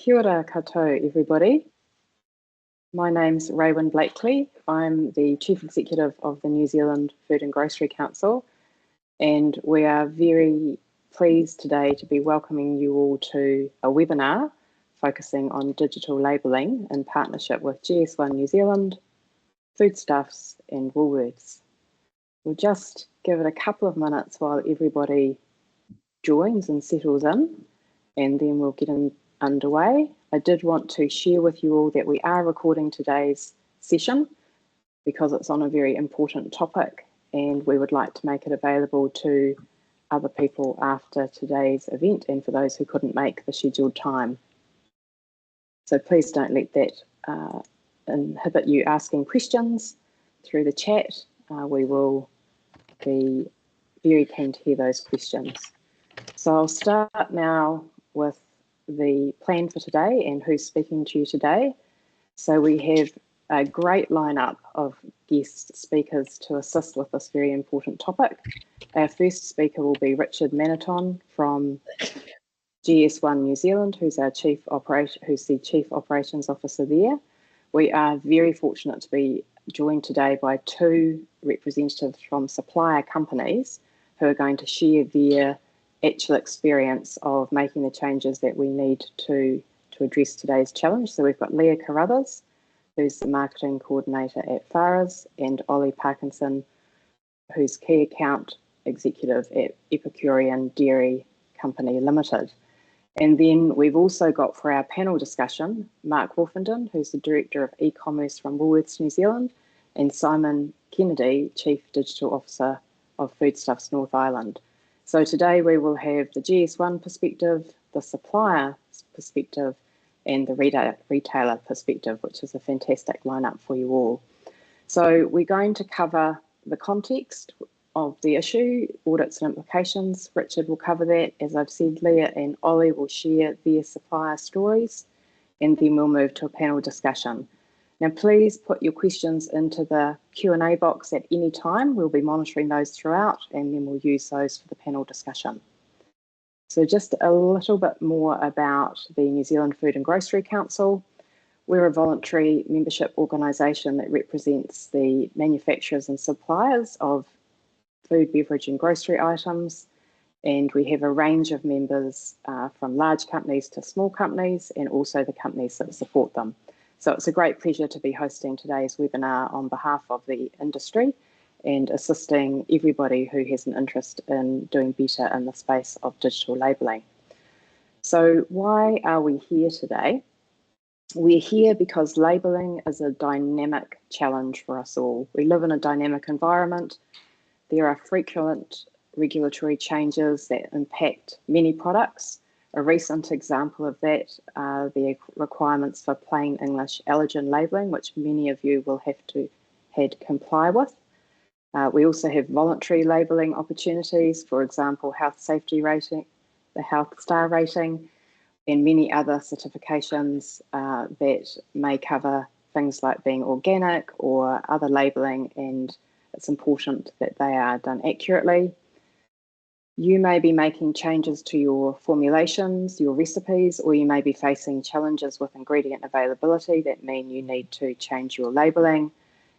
Kia ora koutou, everybody. My name's Raewyn Bleakley. I'm the Chief Executive of the New Zealand Food and Grocery Council, and we are very pleased today to be welcoming you all to a webinar focusing on digital labelling in partnership with GS1 New Zealand, Foodstuffs and Woolworths. We'll just give it a couple of minutes while everybody joins and settles in, and then we'll get underway. I did want to share with you all that we are recording today's session because it's on a very important topic, and we would like to make it available to other people after today's event and for those who couldn't make the scheduled time. So please don't let that inhibit you asking questions through the chat. We will be very keen to hear those questions. So I'll start now with the plan for today and who's speaking to you today. So we have a great lineup of guest speakers to assist with this very important topic. Our first speaker will be Richard Manaton from GS1 New Zealand, who's the Chief Operations Officer there. We are very fortunate to be joined today by two representatives from supplier companies who are going to share their actual experience of making the changes that we need to address today's challenge. So we've got Leah Carruthers, who's the Marketing Coordinator at Farah's, and Olly Parkinson, who's Key Account Executive at Epicurean Dairy Company Limited. And then we've also got for our panel discussion, Mark Wolfenden, who's the Director of E-Commerce from Woolworths New Zealand, and Simon Kennedy, Chief Digital Officer of Foodstuffs North Island. So today we will have the GS1 perspective, the supplier perspective, and the retailer perspective, which is a fantastic lineup for you all. So we're going to cover the context of the issue, audits and implications. Richard will cover that. As I've said, Leah and Olly will share their supplier stories, and then we'll move to a panel discussion. Now, please put your questions into the Q&A box at any time. We'll be monitoring those throughout, and then we'll use those for the panel discussion. So just a little bit more about the New Zealand Food and Grocery Council. We're a voluntary membership organisation that represents the manufacturers and suppliers of food, beverage and grocery items, and we have a range of members from large companies to small companies, and also the companies that support them. So it's a great pleasure to be hosting today's webinar on behalf of the industry and assisting everybody who has an interest in doing better in the space of digital labelling. So why are we here today? We're here because labelling is a dynamic challenge for us all. We live in a dynamic environment. There are frequent regulatory changes that impact many products. A recent example of that are the requirements for plain English allergen labelling, which many of you will have to comply with. We also have voluntary labelling opportunities, for example, health safety rating, the health star rating, and many other certifications that may cover things like being organic or other labelling, and it's important that they are done accurately. You may be making changes to your formulations, your recipes, or you may be facing challenges with ingredient availability that mean you need to change your labelling.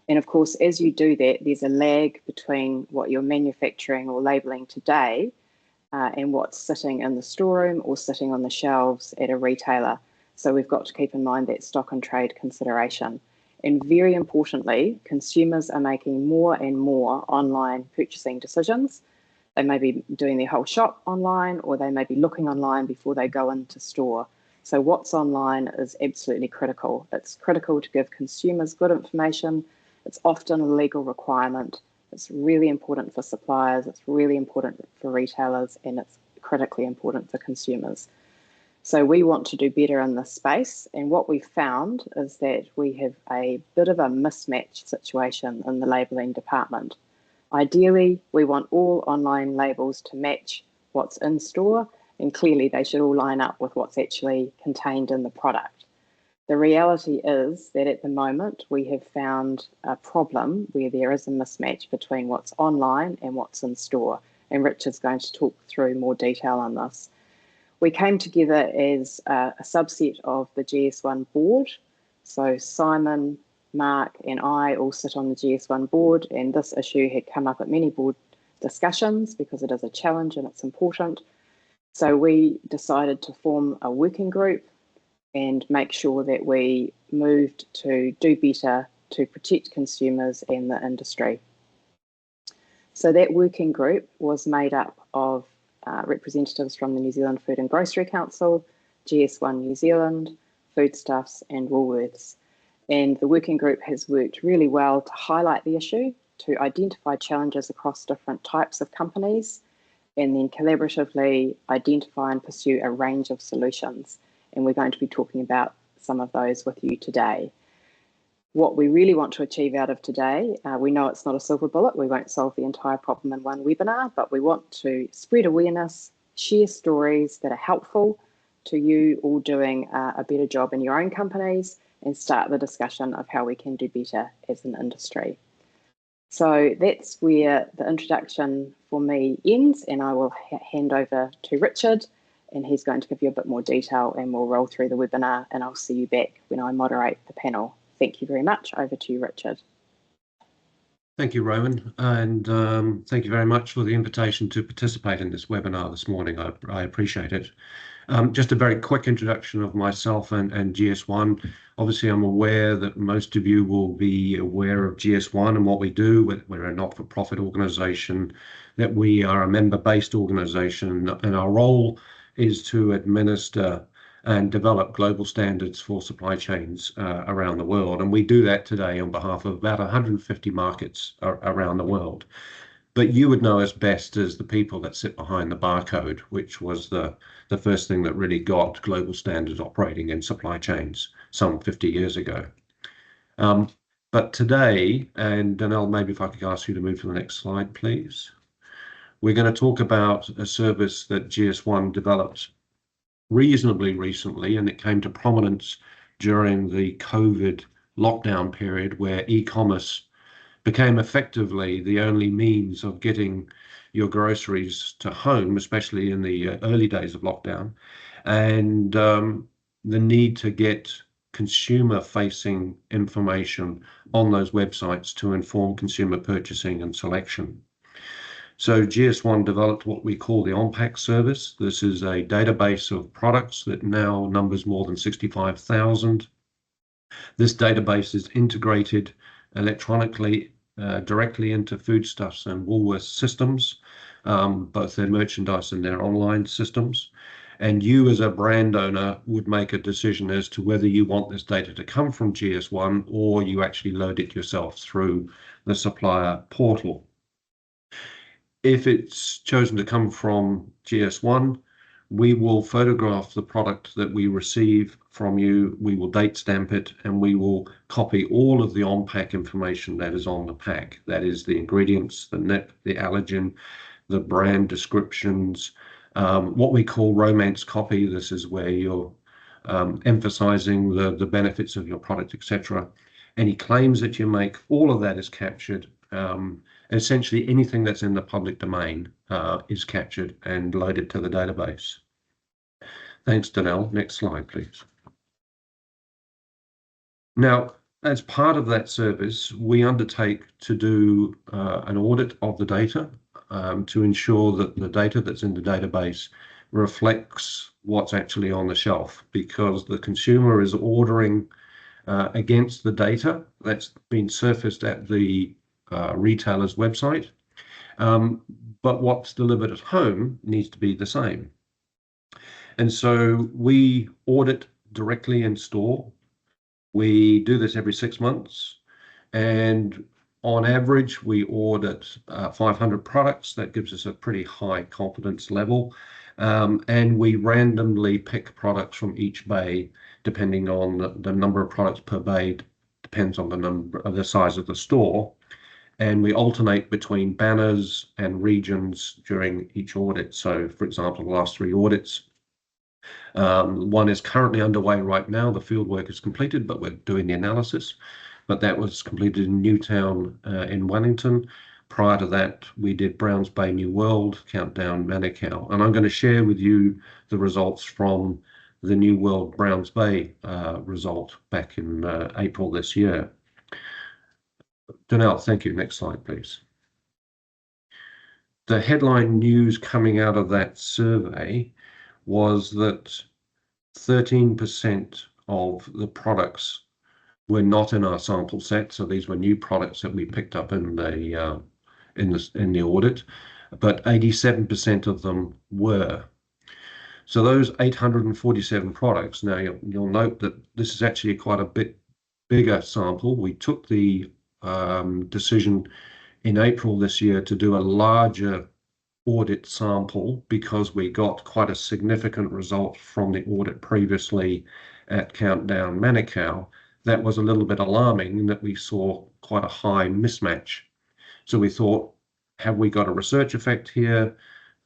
And of course, as you do that, there's a lag between what you're manufacturing or labelling today and what's sitting in the storeroom or sitting on the shelves at a retailer. So we've got to keep in mind that stock and trade consideration. And very importantly, consumers are making more and more online purchasing decisions. They may be doing their whole shop online, or they may be looking online before they go into store. So what's online is absolutely critical. It's critical to give consumers good information. It's often a legal requirement. It's really important for suppliers. It's really important for retailers, and it's critically important for consumers. So we want to do better in this space. And what we've found is that we have a bit of a mismatch situation in the labelling department. Ideally, we want all online labels to match what's in store, and clearly they should all line up with what's actually contained in the product. The reality is that at the moment we have found a problem where there is a mismatch between what's online and what's in store, and Richard's going to talk through more detail on this. We came together as a subset of the GS1 board. So Simon, Mark and I all sit on the GS1 board, and this issue had come up at many board discussions because it is a challenge and it's important. So we decided to form a working group and make sure that we moved to do better to protect consumers and the industry. So that working group was made up of representatives from the New Zealand Food and Grocery Council, GS1 New Zealand, Foodstuffs and Woolworths. And the working group has worked really well to highlight the issue, to identify challenges across different types of companies, and then collaboratively identify and pursue a range of solutions. And we're going to be talking about some of those with you today. What we really want to achieve out of today, we know it's not a silver bullet, we won't solve the entire problem in one webinar, but we want to spread awareness, share stories that are helpful to you all doing a better job in your own companies, and start the discussion of how we can do better as an industry. So that's where the introduction for me ends, and I will hand over to Richard, and he's going to give you a bit more detail, and we'll roll through the webinar, and I'll see you back when I moderate the panel. Thank you very much. Over to you, Richard. Thank you, Raewyn, and thank you very much for the invitation to participate in this webinar this morning. I appreciate it. Just a very quick introduction of myself and GS1. Obviously, I'm aware that most of you will be aware of GS1 and what we do. We're a not-for-profit organisation, that we are a member-based organisation, and our role is to administer and develop global standards for supply chains around the world. And we do that today on behalf of about 150 markets around the world. But you would know us best as the people that sit behind the barcode, which was the first thing that really got global standards operating in supply chains some 50 years ago. But today, and Danelle, maybe if I could ask you to move to the next slide, please. We're going to talk about a service that GS1 developed reasonably recently, and it came to prominence during the COVID lockdown period, where e-commerce became effectively the only means of getting your groceries to home, especially in the early days of lockdown, and the need to get consumer-facing information on those websites to inform consumer purchasing and selection. So GS1 developed what we call the OnPack service. This is a database of products that now numbers more than 65,000. This database is integrated electronically directly into Foodstuffs and Woolworths systems, both their merchandise and their online systems. And you as a brand owner would make a decision as to whether you want this data to come from GS1 or you actually load it yourself through the supplier portal. If it's chosen to come from GS1, we will photograph the product that we receive from you, we will date stamp it, and we will copy all of the on-pack information that is on the pack. That is the ingredients, the allergen, the brand descriptions, what we call romance copy. This is where you're emphasizing the benefits of your product, etc. Any claims that you make, all of that is captured. Essentially anything that's in the public domain is captured and loaded to the database. Thanks, Danelle. Next slide, please. Now, as part of that service, we undertake to do an audit of the data to ensure that the data that's in the database reflects what's actually on the shelf, because the consumer is ordering against the data that's been surfaced at the retailer's website, but what's delivered at home needs to be the same. And so we audit directly in store. We do this every 6 months, and on average we audit 500 products. That gives us a pretty high confidence level, and we randomly pick products from each bay depending on the number of products per bay, depends on the number of the size of the store. And we alternate between banners and regions during each audit. So, for example, the last 3 audits, one is currently underway right now. The field work is completed, but we're doing the analysis. But that was completed in Newtown in Wellington. Prior to that, we did Browns Bay, New World, Countdown, Manukau. And I'm going to share with you the results from the New World Browns Bay result back in April this year. Danelle, thank you. Next slide, please. The headline news coming out of that survey was that 13% of the products were not in our sample set. So these were new products that we picked up in the audit, but 87% of them were. So those 847 products. Now you'll note that this is actually quite a bit bigger sample. We took the decision in April this year to do a larger audit sample because we got quite a significant result from the audit previously at Countdown Manukau. That was a little bit alarming in that we saw quite a high mismatch. So we thought, have we got a research effect here?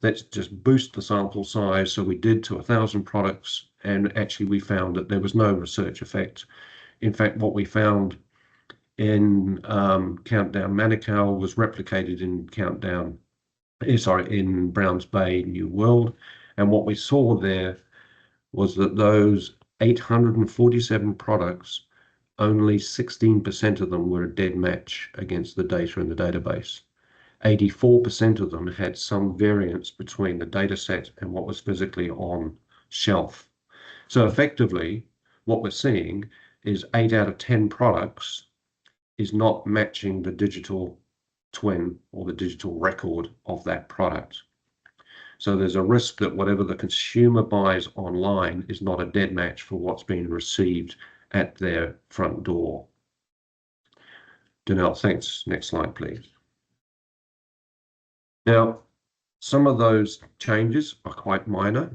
Let's just boost the sample size. So we did to 1,000 products, and actually we found that there was no research effect. In fact, what we found in Countdown Manukau was replicated in Browns Bay, New World. And what we saw there was that those 847 products, only 16% of them were a dead match against the data in the database. 84% of them had some variance between the data set and what was physically on shelf. So effectively, what we're seeing is 8 out of 10 products is not matching the digital twin or the digital record of that product. So there's a risk that whatever the consumer buys online is not a dead match for what's being received at their front door. Danelle, thanks. Next slide, please. Now, some of those changes are quite minor.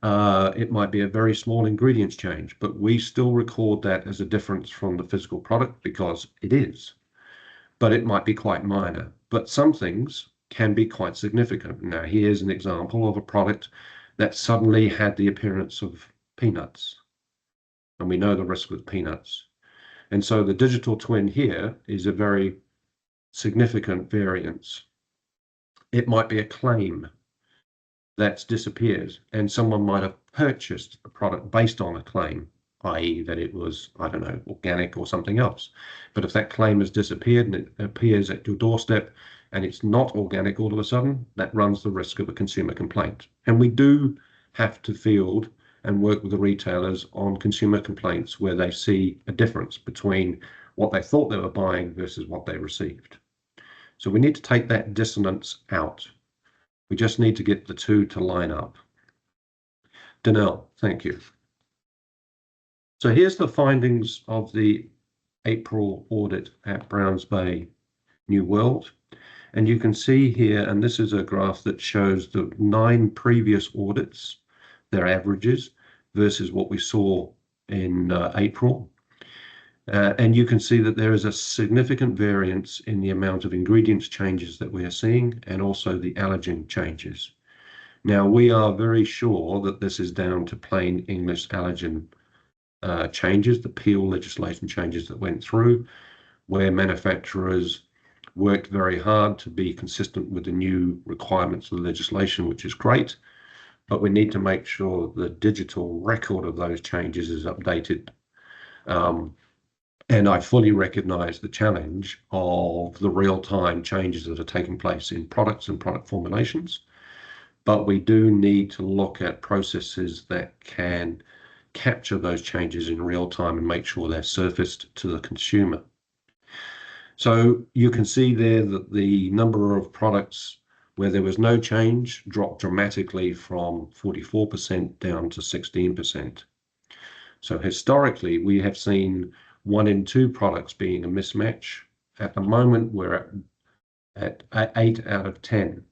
It might be a very small ingredients change, but we still record that as a difference from the physical product because it is. But it might be quite minor. But some things can be quite significant. Now, here's an example of a product that suddenly had the appearance of peanuts. And we know the risk with peanuts. And so the digital twin here is a very significant variance. It might be a claim that's disappeared, and someone might have purchased a product based on a claim, i.e. that it was, I don't know, organic or something else. But if that claim has disappeared and it appears at your doorstep and it's not organic all of a sudden, that runs the risk of a consumer complaint. And we do have to field and work with the retailers on consumer complaints where they see a difference between what they thought they were buying versus what they received. So we need to take that dissonance out. We just need to get the two to line up. Danelle, thank you. So here's the findings of the April audit at Browns Bay, New World. And you can see here, and this is a graph that shows the 9 previous audits, their averages, versus what we saw in April. And you can see that there is a significant variance in the amount of ingredients changes that we are seeing and also the allergen changes. Now, we are very sure that this is down to plain English allergen changes, the peel legislation changes that went through, where manufacturers worked very hard to be consistent with the new requirements of the legislation, which is great. But we need to make sure the digital record of those changes is updated. And I fully recognize the challenge of the real-time changes that are taking place in products and product formulations. But we do need to look at processes that can capture those changes in real time and make sure they're surfaced to the consumer. So you can see there that the number of products where there was no change dropped dramatically from 44% down to 16%. So historically, we have seen 1 in 2 products being a mismatch. At the moment, we're at 8 out of 10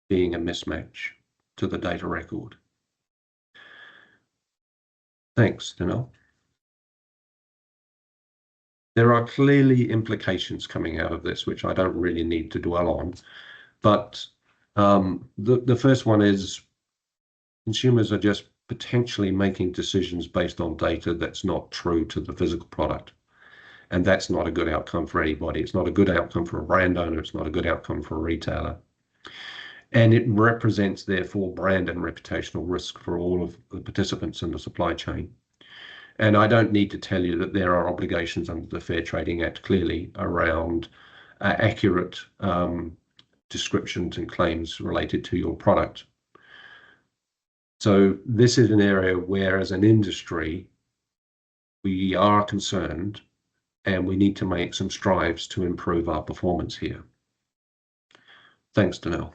being a mismatch to the data record. Thanks, Danelle. There are clearly implications coming out of this, which I don't really need to dwell on. But the first one is consumers are just potentially making decisions based on data that's not true to the physical product. And that's not a good outcome for anybody. It's not a good outcome for a brand owner. It's not a good outcome for a retailer. And it represents, therefore, brand and reputational risk for all of the participants in the supply chain. And I don't need to tell you that there are obligations under the Fair Trading Act clearly around accurate descriptions and claims related to your product. So this is an area where, as an industry, we are concerned and we need to make some strides to improve our performance here. Thanks, Danelle.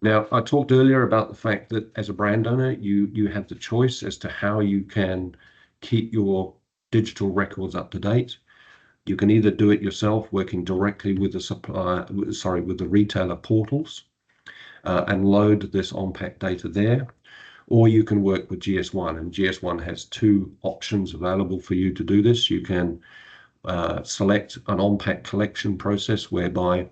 Now, I talked earlier about the fact that as a brand owner, you have the choice as to how you can keep your digital records up to date. You can either do it yourself, working directly with the supplier, with the retailer portals, and load this on-pack data there, or you can work with GS1, and GS1 has two options available for you to do this. You can select an on-pack collection process whereby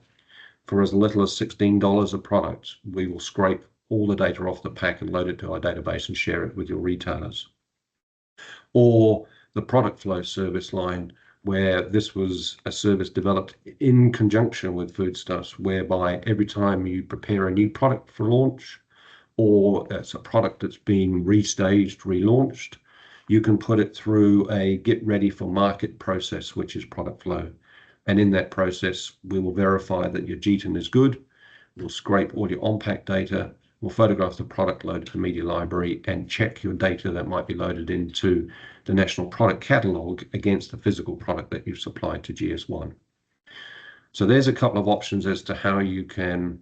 for as little as $16 a product, we will scrape all the data off the pack and load it to our database and share it with your retailers. Or the product flow service line, where this was a service developed in conjunction with Foodstuffs, whereby every time you prepare a new product for launch, or it's a product that's been restaged, relaunched, you can put it through a get ready for market process, which is product flow. And in that process, we will verify that your GTIN is good. We'll scrape all your on-pack data. We'll photograph the product, load it to Media Library, and check your data that might be loaded into the National Product Catalogue against the physical product that you've supplied to GS1. So there's a couple of options as to how you can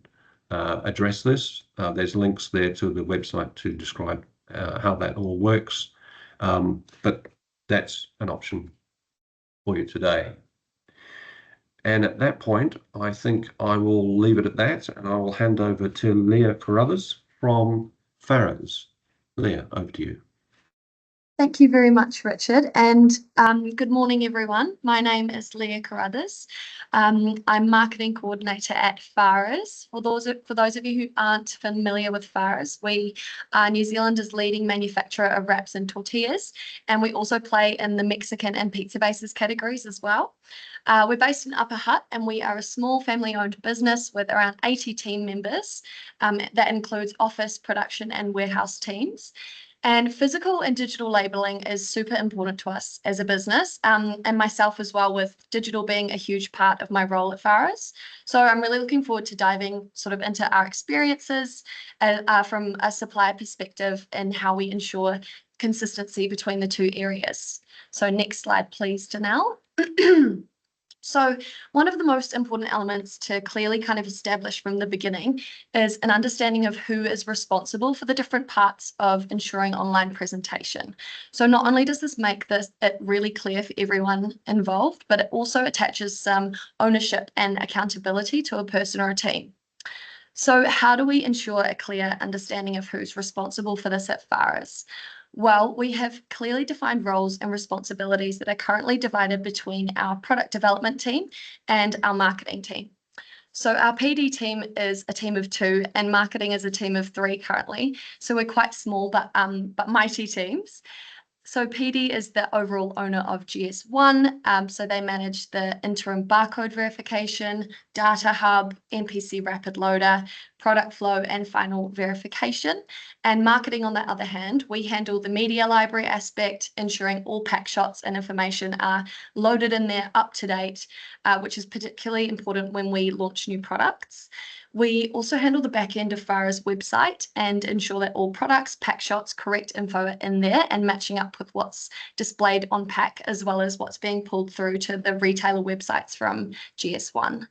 address this. There's links there to the website to describe how that all works. But that's an option for you today. And at that point, I think I will leave it at that, and I will hand over to Leah Carruthers from Farrers. Leah, over to you. Thank you very much, Richard, and good morning, everyone. My name is Leah Carruthers. I'm Marketing Coordinator at Farrers. For those of you who aren't familiar with Farrers, we are New Zealand's leading manufacturer of wraps and tortillas, and we also play in the Mexican and pizza bases categories as well. We're based in Upper Hutt, and we are a small family-owned business with around 80 team members. That includes office, production, and warehouse teams. And physical and digital labelling is super important to us as a business, and myself as well, with digital being a huge part of my role at Farrers. So I'm really looking forward to diving sort of into our experiences from a supplier perspective and how we ensure consistency between the two areas. So next slide, please, Danelle. So one of the most important elements to clearly kind of establish from the beginning is an understanding of who is responsible for the different parts of ensuring online presentation. So not only does this make it really clear for everyone involved, but it also attaches some ownership and accountability to a person or a team. So how do we ensure a clear understanding of who's responsible for this at Farrers? Well, we have clearly defined roles and responsibilities that are currently divided between our product development team and our marketing team. So our PD team is a team of 2 and marketing is a team of 3 currently. So we're quite small, but mighty teams. So PD is the overall owner of GS1, so they manage the interim barcode verification, data hub, NPC rapid loader, product flow, and final verification. And marketing, on the other hand, we handle the media library aspect, ensuring all pack shots and information are loaded in there up to date, which is particularly important when we launch new products. We also handle the back end of Farrers' website and ensure that all products, pack shots, correct info are in there and matching up with what's displayed on pack, as well as what's being pulled through to the retailer websites from GS1.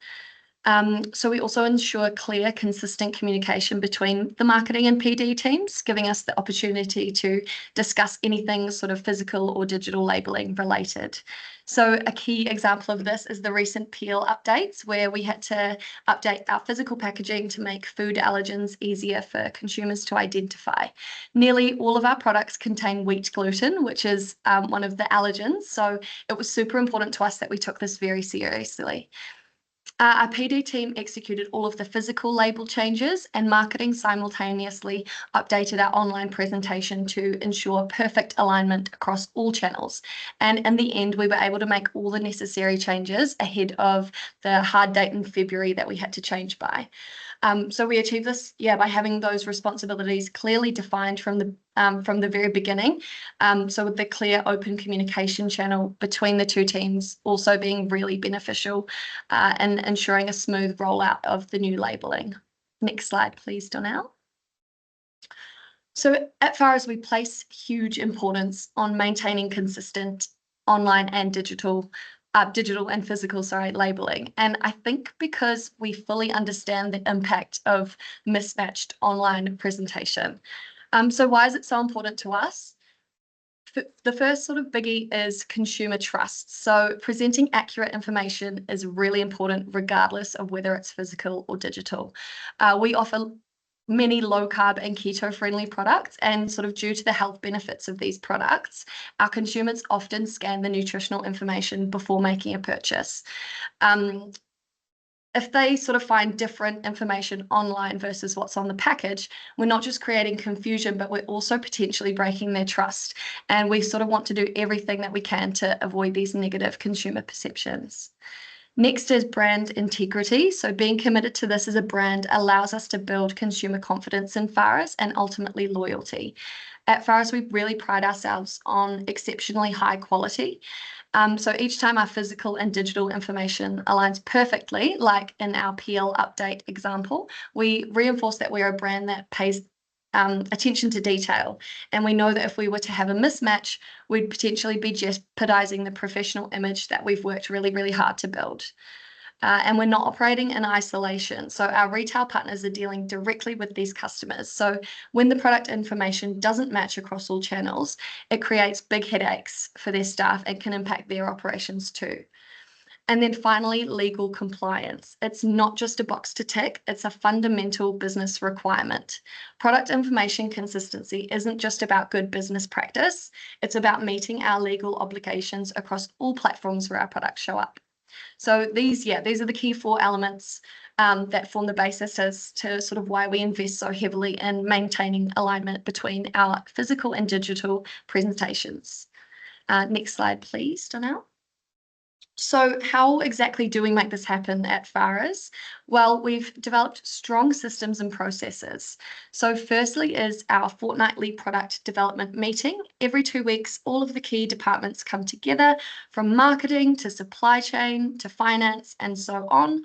So we also ensure clear, consistent communication between the marketing and PD teams, giving us the opportunity to discuss anything sort of physical or digital labelling related. So a key example of this is the recent peel updates, where we had to update our physical packaging to make food allergens easier for consumers to identify. Nearly all of our products contain wheat gluten, which is one of the allergens. So it was super important to us that we took this very seriously. Our PD team executed all of the physical label changes, and marketing simultaneously updated our online presentation to ensure perfect alignment across all channels. And in the end, we were able to make all the necessary changes ahead of the hard date in February that we had to change by. So we achieved this, by having those responsibilities clearly defined from the very beginning. So with the clear, open communication channel between the two teams also being really beneficial and ensuring a smooth rollout of the new labelling. Next slide, please, Donnell. So at Farah's, we place huge importance on maintaining consistent online and digital and physical, labelling. And I think because we fully understand the impact of mismatched online presentation. So why is it so important to us? The first sort of biggie is consumer trust. So presenting accurate information is really important regardless of whether it's physical or digital. We offer many low carb and keto friendly products, and sort of due to the health benefits of these products, our consumers often scan the nutritional information before making a purchase. If they sort of find different information online versus what's on the package, we're not just creating confusion, but we're also potentially breaking their trust. And we sort of want to do everything that we can to avoid these negative consumer perceptions. Next is brand integrity. So being committed to this as a brand allows us to build consumer confidence in Farah's and ultimately loyalty. At Farah's, we really pride ourselves on exceptionally high quality. So each time our physical and digital information aligns perfectly, like in our PL update example, we reinforce that we're a brand that pays attention to detail. And we know that if we were to have a mismatch, we'd potentially be jeopardizing the professional image that we've worked really, really hard to build. And we're not operating in isolation. So our retail partners are dealing directly with these customers. So when the product information doesn't match across all channels, it creates big headaches for their staff and can impact their operations too. And then finally, legal compliance. It's not just a box to tick, it's a fundamental business requirement. Product information consistency isn't just about good business practice, it's about meeting our legal obligations across all platforms where our products show up. So these are the key 4 elements that form the basis as to sort of why we invest so heavily in maintaining alignment between our physical and digital presentations. Next slide, please, Donnell. So how exactly do we make this happen at Farah's? Well, we've developed strong systems and processes. So firstly is our fortnightly product development meeting. Every 2 weeks, all of the key departments come together, from marketing to supply chain to finance and so on,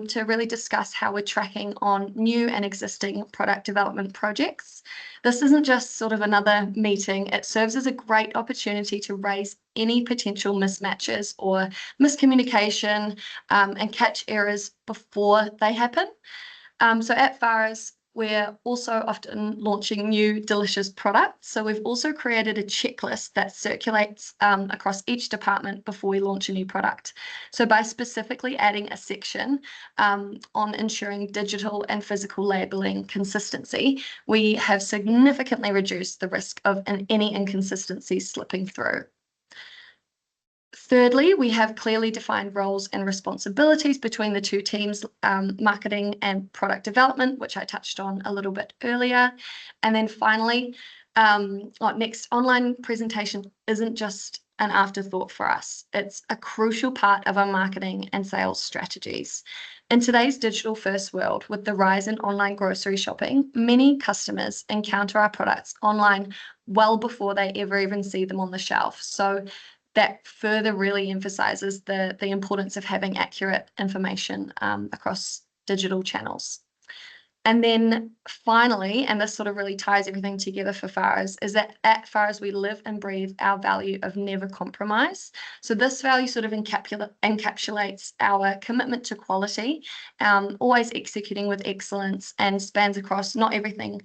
to really discuss how we're tracking on new and existing product development projects. This isn't just sort of another meeting, it serves as a great opportunity to raise any potential mismatches or miscommunication and catch errors before they happen. So at Farah's, we're also often launching new delicious products. So we've also created a checklist that circulates across each department before we launch a new product. So by specifically adding a section on ensuring digital and physical labeling consistency, we have significantly reduced the risk of any inconsistencies slipping through. Thirdly, we have clearly defined roles and responsibilities between the two teams, marketing and product development, which I touched on a little bit earlier. And then finally, next, online presentation isn't just an afterthought for us. It's a crucial part of our marketing and sales strategies. In today's digital-first world, with the rise in online grocery shopping, many customers encounter our products online well before they ever even see them on the shelf. So that further really emphasizes the importance of having accurate information across digital channels. And then finally, and this sort of really ties everything together for Farah's, is that at Farah's we live and breathe our value of never compromise. So this value sort of encapsulates our commitment to quality, always executing with excellence, and spans across everything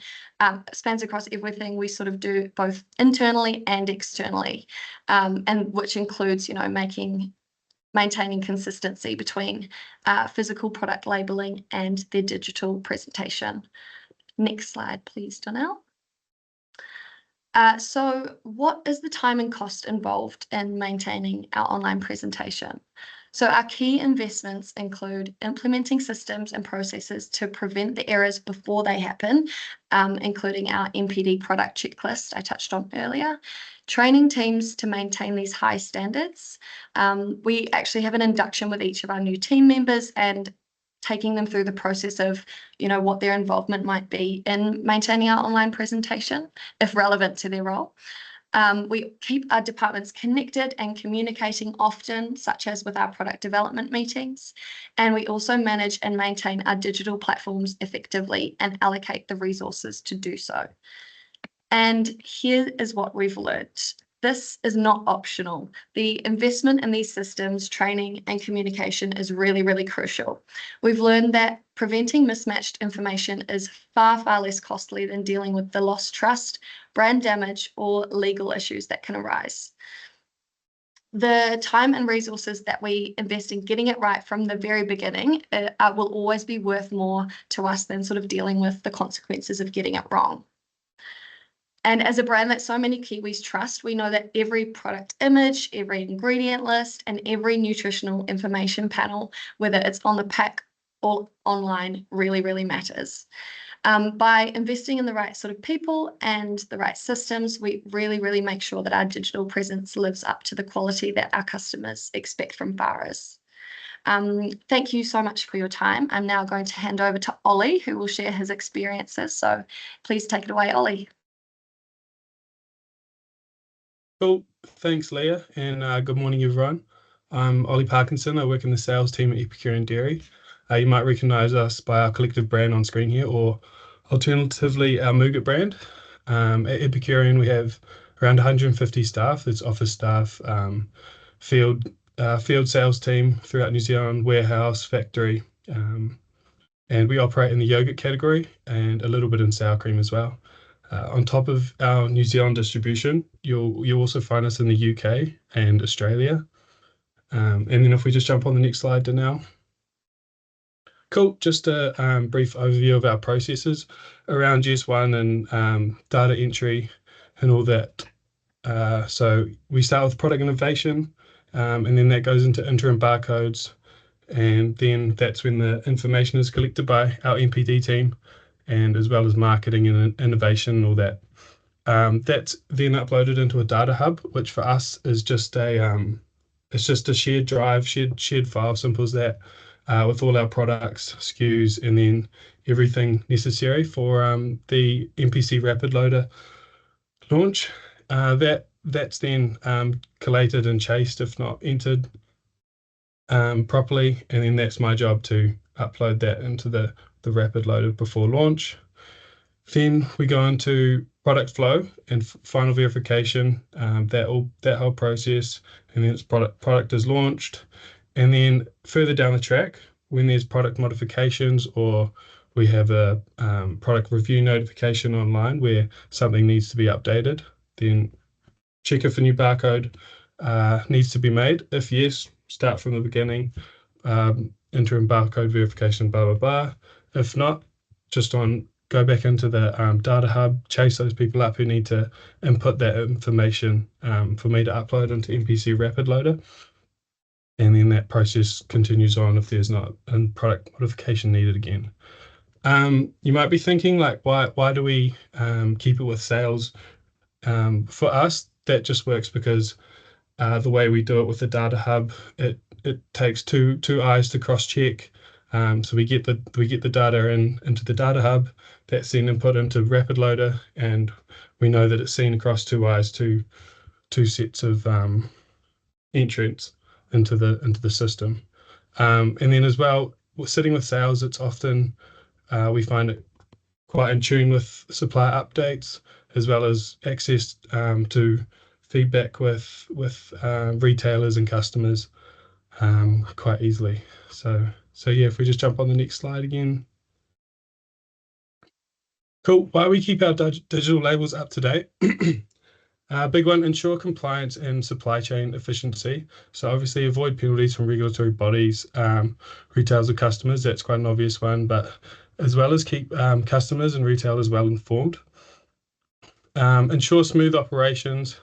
we sort of do both internally and externally, and which includes, maintaining consistency between physical product labeling and their digital presentation. Next slide, please, Donnell. So what is the time and cost involved in maintaining our online presentation? So our key investments include implementing systems and processes to prevent the errors before they happen, including our NPD product checklist I touched on earlier, training teams to maintain these high standards. We actually have an induction with each of our new team members and taking them through the process of, what their involvement might be in maintaining our online presentation, if relevant to their role. We keep our departments connected and communicating often, such as with our product development meetings. And we also manage and maintain our digital platforms effectively and allocate the resources to do so. And here is what we've learned. This is not optional. The investment in these systems, training and communication is really, really crucial. We've learned that preventing mismatched information is far, far less costly than dealing with the lost trust, brand damage, or legal issues that can arise. The time and resources that we invest in getting it right from the very beginning will always be worth more to us than sort of dealing with the consequences of getting it wrong. And as a brand that so many Kiwis trust, we know that every product image, every ingredient list, and every nutritional information panel, whether it's on the pack or online, really, really matters. By investing in the right sort of people and the right systems, we really, really make sure that our digital presence lives up to the quality that our customers expect from Farah's. Thank you so much for your time. I'm now going to hand over to Olly, who will share his experiences. So please take it away, Olly. Cool. Thanks, Leah, and good morning, everyone. I'm Olly Parkinson. I work in the sales team at Epicurean Dairy. You might recognise us by our collective brand on screen here, or alternatively, our Mooget brand. At Epicurean, we have around 150 staff. There's office staff, field sales team throughout New Zealand, warehouse, factory, and we operate in the yogurt category and a little bit in sour cream as well. On top of our New Zealand distribution, you'll also find us in the UK and Australia. And then if we just jump on the next slide to now. Cool, just a brief overview of our processes around GS1 and data entry and all that. So we start with product innovation, and then that goes into interim barcodes, and then that's when the information is collected by our NPD team, and as well as marketing and innovation and all that. That's then uploaded into a data hub, which for us is just it's just a shared drive, shared file, simple as that, with all our products, SKUs, and then everything necessary for the MPC Rapid Loader launch. That's then collated and chased if not entered properly, and then that's my job to upload that into the Rapid Loader before launch. Then we go into product flow and final verification, that whole process, and then its product is launched. And then further down the track, when there's product modifications or we have a product review notification online where something needs to be updated, then check if a new barcode needs to be made. If yes, start from the beginning, interim barcode verification, blah, blah, blah. If not, just go back into the data hub, chase those people up who need to input that information for me to upload into MPC Rapid Loader. And then that process continues on if there's not a product modification needed again. You might be thinking, like, why do we keep it with sales? For us, that just works because the way we do it with the data hub, it takes two eyes to cross-check. So we get the data into the data hub, that's then input into Rapid Loader, and we know that it's seen across two eyes, two sets of entrants into the system. And then as well, sitting with sales, it's often we find it quite in tune with supplier updates, as well as access to feedback with retailers and customers quite easily. So yeah, if we just jump on the next slide again. Cool. Why we keep our digital labels up to date? Big one, ensure compliance and supply chain efficiency. So obviously avoid penalties from regulatory bodies, retailers or customers. That's quite an obvious one, but as well as keep customers and retailers well informed. Ensure smooth operations.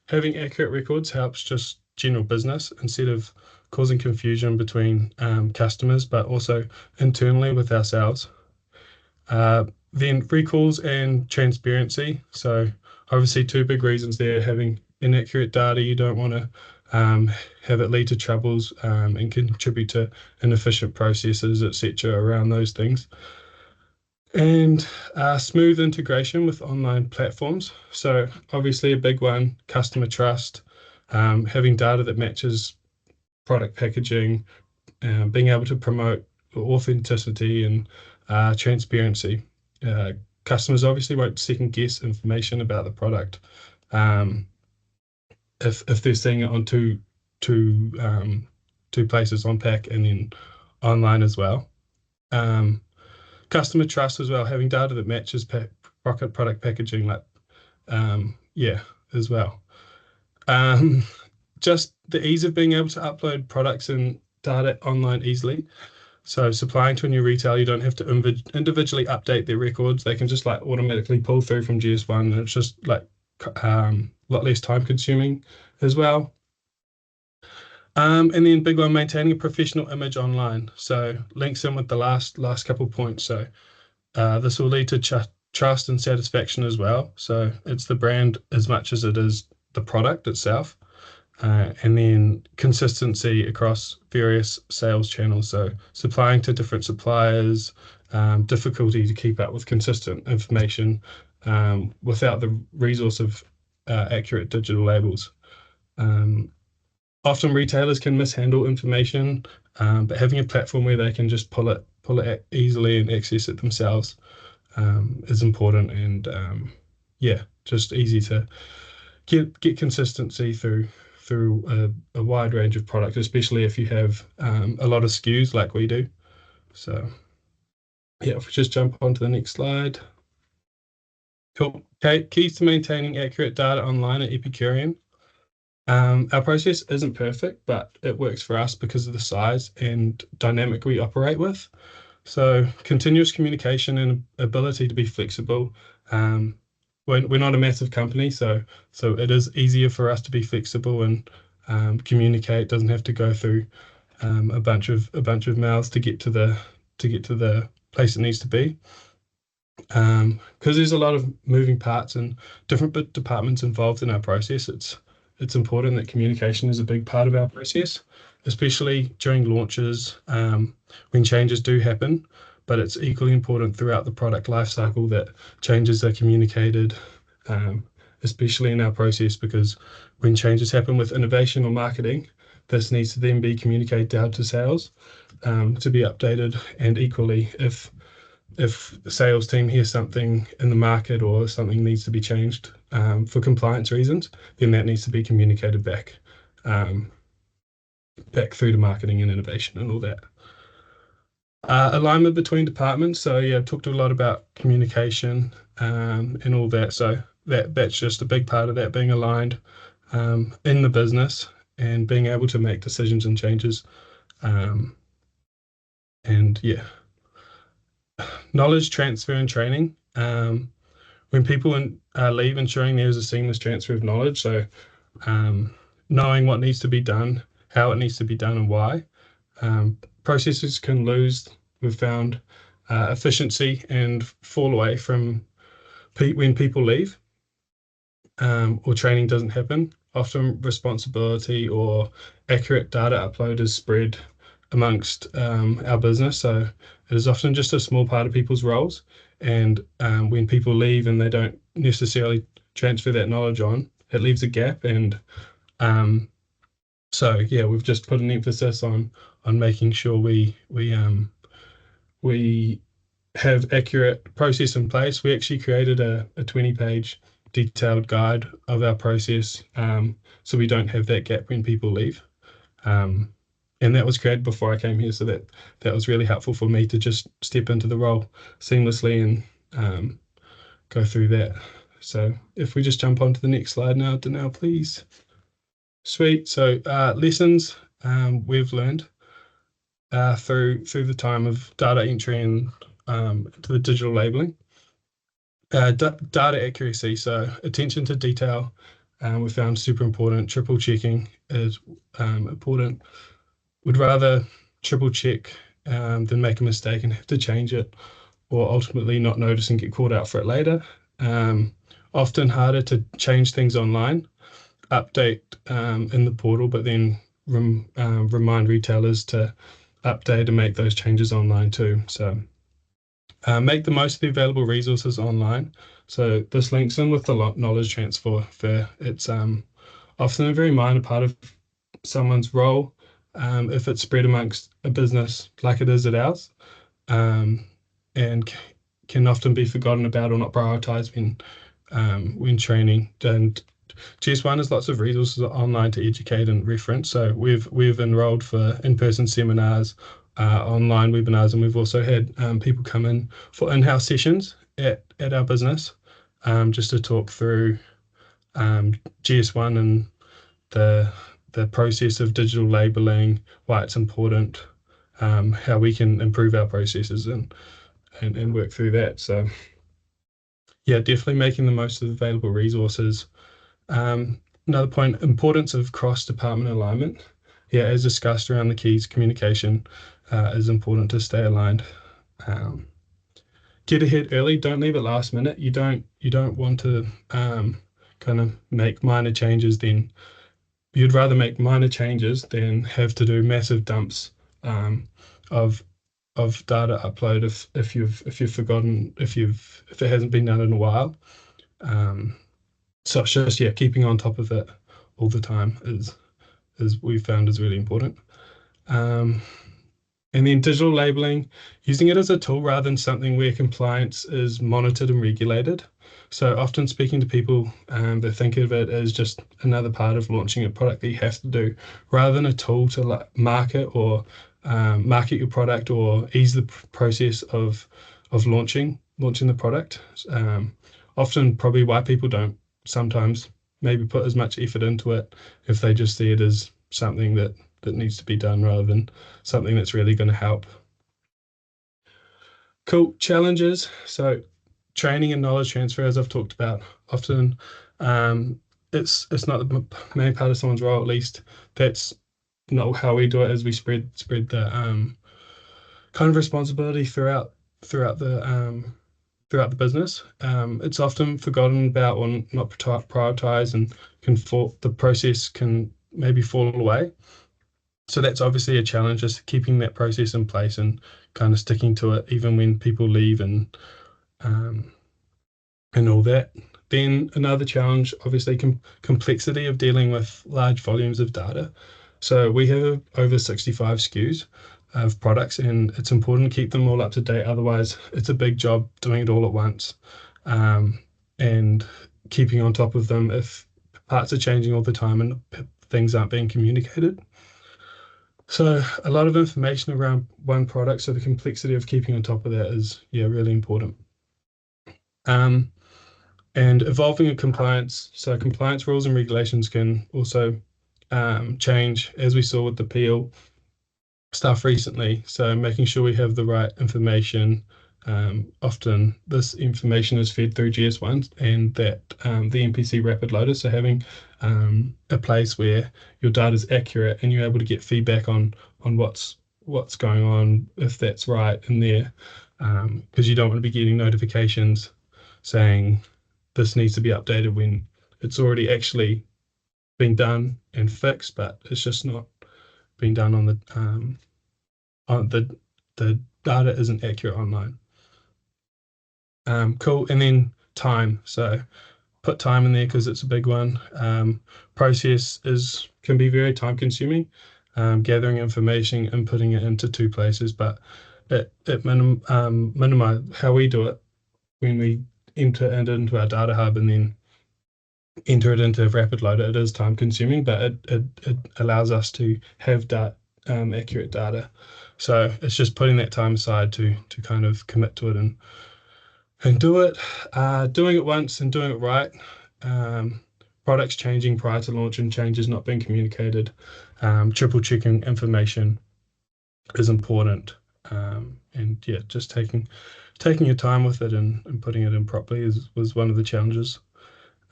Having accurate records helps just general business instead of causing confusion between customers, but also internally with ourselves. Then recalls and transparency. So obviously 2 big reasons there: having inaccurate data. You don't want to have it lead to troubles and contribute to inefficient processes, etc. around those things. And smooth integration with online platforms. So obviously a big one, customer trust, having data that matches product packaging, being able to promote authenticity and transparency. Customers obviously won't second guess information about the product if they're seeing it on two places, on pack and then online as well. Customer trust as well, having data that matches product packaging, like as well. Just the ease of being able to upload products and data online easily. So supplying to a new retailer, you don't have to individually update their records. They can just like automatically pull through from GS1, and it's just like a lot less time consuming as well. And then big one, maintaining a professional image online. So links in with the last couple of points. So this will lead to trust and satisfaction as well. So it's the brand as much as it is the product itself. And then consistency across various sales channels. So supplying to different suppliers, difficulty to keep up with consistent information without the resource of accurate digital labels. Often retailers can mishandle information, but having a platform where they can just pull it easily and access it themselves is important. And just easy to get consistency through a wide range of products, especially if you have a lot of SKUs like we do. So if we just jump on to the next slide. Cool. Okay, keys to maintaining accurate data online at Epicurean. Our process isn't perfect, but it works for us because of the size and dynamic we operate with. So continuous communication and ability to be flexible. We're not a massive company, so it is easier for us to be flexible and communicate. Doesn't have to go through a bunch of mouths to get to the place it needs to be. Because there's a lot of moving parts and different departments involved in our process. It's important that communication is a big part of our process, especially during launches when changes do happen. But it's equally important throughout the product lifecycle that changes are communicated, especially in our process, because when changes happen with innovation or marketing, this needs to then be communicated down to sales to be updated. And equally, if the sales team hears something in the market or something needs to be changed for compliance reasons, then that needs to be communicated back through to marketing and innovation and all that. Alignment between departments. So I've talked a lot about communication and all that. So that's just a big part of that, being aligned in the business and being able to make decisions and changes. Knowledge transfer and training. When people leave, ensuring there's a seamless transfer of knowledge. So knowing what needs to be done, how it needs to be done, and why. Processes can lose, we've found, efficiency and fall away from when people leave or training doesn't happen. Often responsibility or accurate data upload is spread amongst our business. So it is often just a small part of people's roles. And when people leave and they don't necessarily transfer that knowledge on, it leaves a gap. And we've just put an emphasis on making sure we have accurate process in place. We actually created a 20-page detailed guide of our process, so we don't have that gap when people leave. And that was created before I came here, so that was really helpful for me to just step into the role seamlessly and go through that. So if we just jump on to the next slide now, Danelle, please. Sweet. So lessons we've learned through the time of data entry and to the digital labeling. Data accuracy, so attention to detail, we found super important. Triple checking is important. would rather triple check than make a mistake and have to change it, or ultimately not notice and get caught out for it later. Often harder to change things online, update in the portal, but then remind retailers to update and make those changes online too. So make the most of the available resources online. So this links in with the knowledge transfer. It's often a very minor part of someone's role if it's spread amongst a business like it is at ours, and can often be forgotten about or not prioritized when training. And GS1 has lots of resources online to educate and reference. So we've enrolled for in-person seminars, online webinars, and we've also had people come in for in-house sessions at our business just to talk through GS1 and the process of digital labeling, why it's important, how we can improve our processes and work through that. So yeah, definitely making the most of the available resources. Another point, importance of cross-department alignment. Yeah, as discussed around the keys, communication is important to stay aligned. Get ahead early, don't leave it last minute. You don't want to kind of make minor changes then. You'd rather make minor changes than have to do massive dumps of data upload if you've forgotten, if it hasn't been done in a while. So it's just keeping on top of it all the time is we've found is really important. And then digital labeling, using it as a tool rather than something where compliance is monitored and regulated. So often speaking to people, they think of it as just another part of launching a product that you have to do, rather than a tool to market or market your product or ease the process of launching the product. Often probably why people don't sometimes maybe put as much effort into it if they just see it as something that needs to be done rather than something that's really going to help. Cool. Challenges. So training and knowledge transfer, as I've talked about, often it's not the main part of someone's role. At least that's not how we do it, as we spread the kind of responsibility throughout the business. It's often forgotten about or not prioritized, and the process can maybe fall away. So that's obviously a challenge, just keeping that process in place and kind of sticking to it even when people leave and all that. Then another challenge, obviously, complexity of dealing with large volumes of data. So we have over 65 SKUs of products, and it's important to keep them all up to date. Otherwise, it's a big job doing it all at once, and keeping on top of them if parts are changing all the time and things aren't being communicated. So a lot of information around one product. So the complexity of keeping on top of that is really important. And evolving in compliance. So compliance rules and regulations can also change, as we saw with the peel stuff recently. So making sure we have the right information. Often this information is fed through GS1 and that the MPC rapid loader. So having a place where your data is accurate and you're able to get feedback on what's going on, if that's right in there, because you don't want to be getting notifications saying this needs to be updated when it's already actually been done and fixed, but it's just not being done on the data isn't accurate online. Cool. And then time. So put time in there because it's a big one. Process can be very time consuming, gathering information and putting it into two places, but it minimize how we do it when we enter it into our data hub and then enter it into rapid loader. It is time consuming, but it allows us to have accurate data. So it's just putting that time aside to kind of commit to it and do it, doing it once and doing it right. Products changing prior to launch and changes not being communicated. Triple checking information is important. And just taking your time with it and putting it in properly was one of the challenges.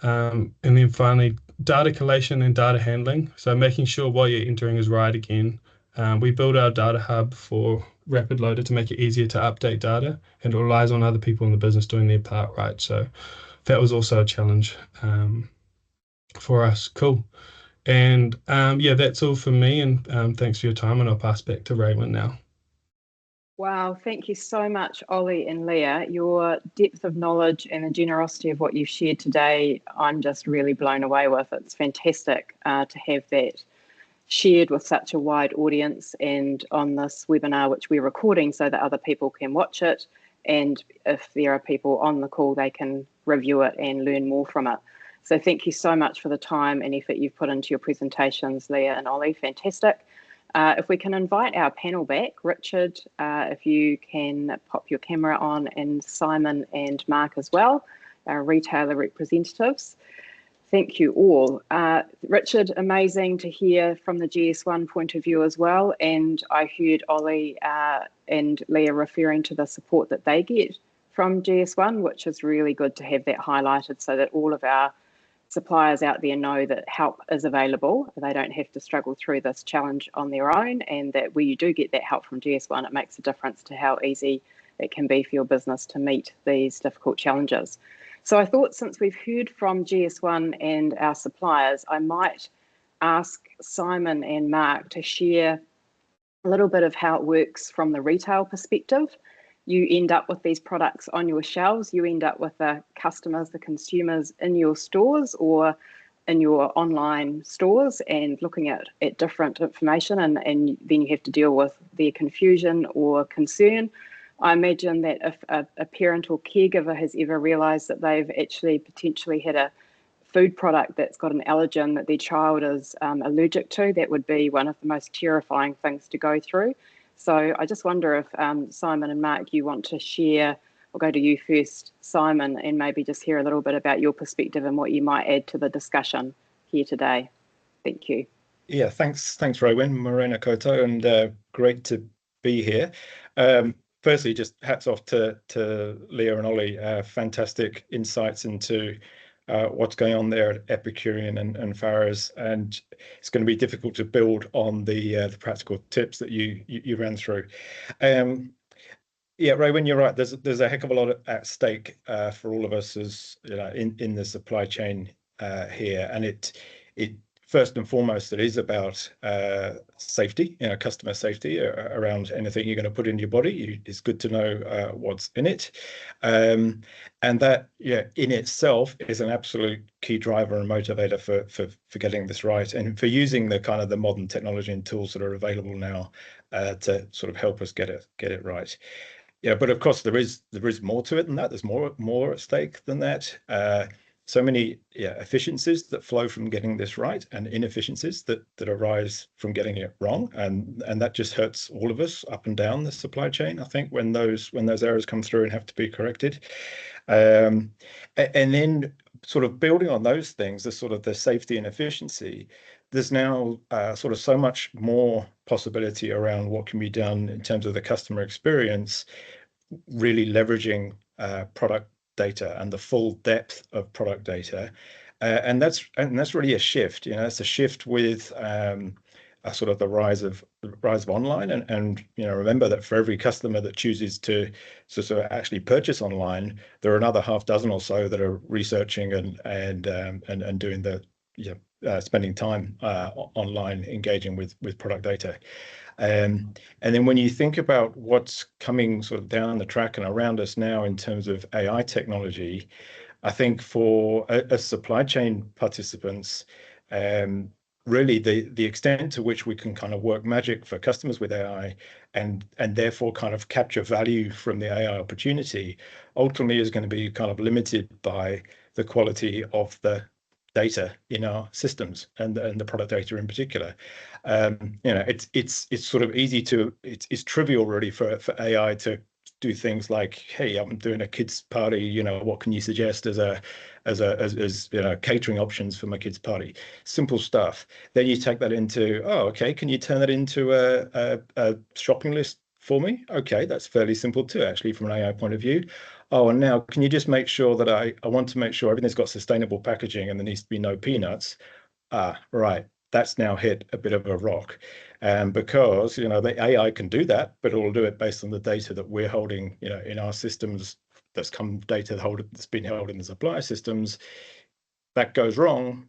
And then finally, data collation and data handling. So making sure what you're entering is right again. We build our data hub for Rapid Loader to make it easier to update data, and it relies on other people in the business doing their part right. So that was also a challenge for us. Cool. And yeah, that's all for me. And thanks for your time. And I'll pass back to Raewyn now. Wow, thank you so much, Olly and Leah. Your depth of knowledge and the generosity of what you've shared today, I'm just really blown away with. It's fantastic to have that shared with such a wide audience and on this webinar, which we're recording so that other people can watch it. And if there are people on the call, they can review it and learn more from it. So thank you so much for the time and effort you've put into your presentations, Leah and Olly. Fantastic. If we can invite our panel back, Richard, if you can pop your camera on, and Simon and Mark as well, our retailer representatives. Thank you all. Richard, amazing to hear from the GS1 point of view as well. And I heard Olly and Leah referring to the support that they get from GS1, which is really good to have that highlighted so that all of our suppliers out there know that help is available. They don't have to struggle through this challenge on their own, and that where you do get that help from GS1, it makes a difference to how easy it can be for your business to meet these difficult challenges. So I thought, since we've heard from GS1 and our suppliers, I might ask Simon and Mark to share a little bit of how it works from the retail perspective. You end up with these products on your shelves, you end up with the customers, the consumers in your stores or in your online stores and looking at different information, and then you have to deal with their confusion or concern. I imagine that if a parent or caregiver has ever realised that they've actually potentially had a food product that's got an allergen that their child is allergic to, that would be one of the most terrifying things to go through. So I just wonder if Simon and Mark, you want to share. I'll go to you first, Simon, and maybe just hear a little bit about your perspective and what you might add to the discussion here today. Thank you. Yeah, thanks, Raewyn, Morena Koto, and great to be here. Firstly, just hats off to Leah and Olly. Fantastic insights into what's going on there at Epicurean and Farah's, and it's going to be difficult to build on the practical tips that you ran through. Yeah, Raewyn, you're right. There's a heck of a lot at stake for all of us as in the supply chain here, and it first and foremost, it is about safety, customer safety around anything you're going to put into your body. It's good to know what's in it. And that, in itself is an absolute key driver and motivator for getting this right, and for using the kind of the modern technology and tools that are available now to sort of help us get it right. Yeah, but of course there is more to it than that. There's more at stake than that. So many efficiencies that flow from getting this right, and inefficiencies that arise from getting it wrong, and that just hurts all of us up and down the supply chain, I think, when those errors come through and have to be corrected. And then sort of building on those things, the sort of the safety and efficiency, there's now sort of so much more possibility around what can be done in terms of the customer experience, really leveraging product data and the full depth of product data, and that's really a shift. It's a shift with a sort of the rise of online, and remember that for every customer that chooses to sort of actually purchase online, there are another half dozen or so that are researching and doing the spending time online, engaging with product data. And then when you think about what's coming sort of down the track and around us now in terms of AI technology, I think for as supply chain participants, really the extent to which we can kind of work magic for customers with AI and therefore kind of capture value from the AI opportunity ultimately is going to be kind of limited by the quality of the data in our systems and the product data in particular. It's sort of easy to, it's trivial really for AI to do things like, hey, I'm doing a kids party, what can you suggest as catering options for my kids party? Simple stuff. Then you take that into, oh, okay, can you turn that into a shopping list for me? Okay, that's fairly simple too, actually, from an AI point of view. Oh, and now can you just make sure that I want to make sure everything's got sustainable packaging and there needs to be no peanuts? Right. that's now hit a bit of a rock, because the AI can do that, but it'll do it based on the data that we're holding, in our systems. That's that's been held in the supplier systems. That goes wrong,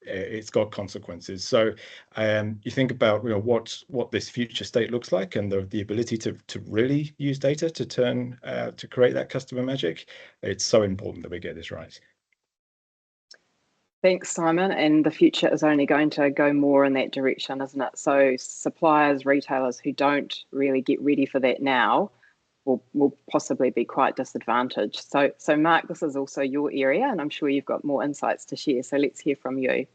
it's got consequences. So you think about what this future state looks like, and the ability to really use data to create that customer magic. It's so important that we get this right. Thanks, Simon. And the future is only going to go more in that direction, isn't it? So suppliers, retailers who don't really get ready for that now will possibly be quite disadvantaged. So Mark, this is also your area, and I'm sure you've got more insights to share. So let's hear from you.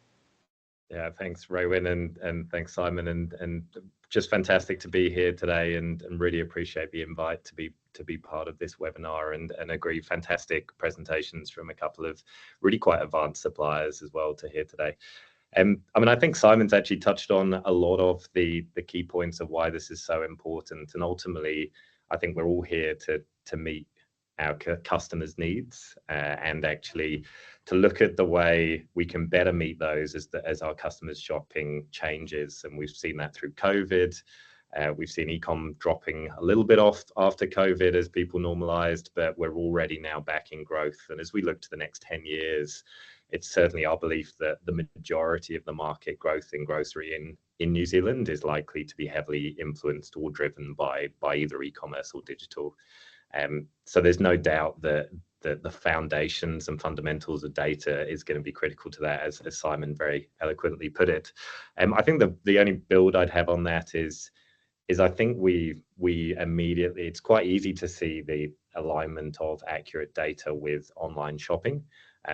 Yeah, thanks, Raewyn, and thanks, Simon, and just fantastic to be here today, and really appreciate the invite to be part of this webinar, and agree fantastic presentations from a couple of really quite advanced suppliers as well to hear today. I mean, I think Simon's actually touched on a lot of the key points of why this is so important, and ultimately, I think we're all here to meet our customers' needs, and actually to look at the way we can better meet those as our customers' shopping changes. And we've seen that through COVID. We've seen e-com dropping a little bit off after COVID as people normalized, but we're already now back in growth. And as we look to the next 10 years, it's certainly our belief that the majority of the market growth in grocery in New Zealand is likely to be heavily influenced or driven by either e-commerce or digital. So there's no doubt that the foundations and fundamentals of data is going to be critical to that, as Simon very eloquently put it. I think the only build I'd have on that is I think we immediately, it's quite easy to see the alignment of accurate data with online shopping,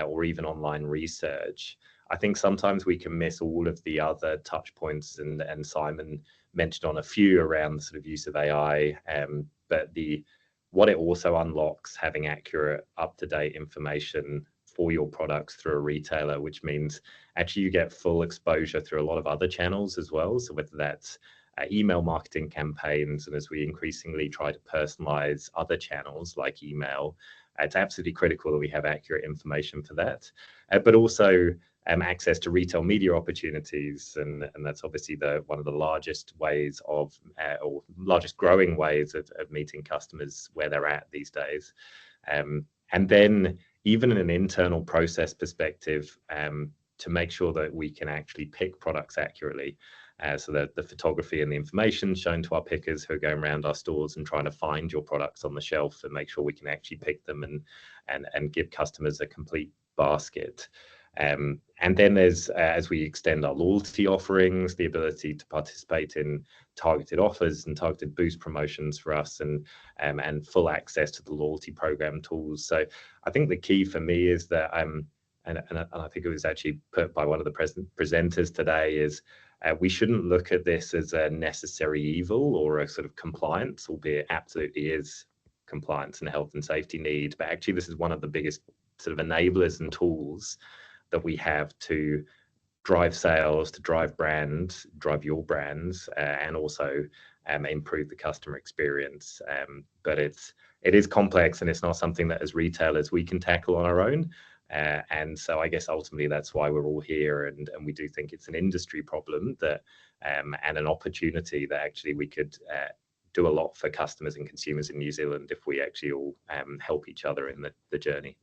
or even online research. I think sometimes we can miss all of the other touch points, and Simon mentioned on a few around the sort of use of AI, but what it also unlocks, having accurate, up-to-date information for your products through a retailer, which means actually you get full exposure through a lot of other channels as well. So whether that's email marketing campaigns, and as we increasingly try to personalize other channels like email, it's absolutely critical that we have accurate information for that, but also access to retail media opportunities, and that's obviously one of the largest ways of, or largest growing ways of meeting customers where they're at these days. And then even in an internal process perspective, to make sure that we can actually pick products accurately. So that the photography and the information shown to our pickers who are going around our stores and trying to find your products on the shelf, and make sure we can actually pick them and give customers a complete basket. And then there's, as we extend our loyalty offerings, the ability to participate in targeted offers and targeted boost promotions for us, and full access to the loyalty program tools. So I think the key for me is that, and I think it was actually put by one of the presenters today, is we shouldn't look at this as a necessary evil or a sort of compliance, albeit absolutely is compliance and health and safety need. But actually, this is one of the biggest sort of enablers and tools that we have to drive sales, to drive your brands, and also improve the customer experience. But it is complex, and it's not something that as retailers we can tackle on our own. And so I guess ultimately that's why we're all here, and we do think it's an industry problem that and an opportunity that actually we could do a lot for customers and consumers in New Zealand if we actually all help each other in the journey.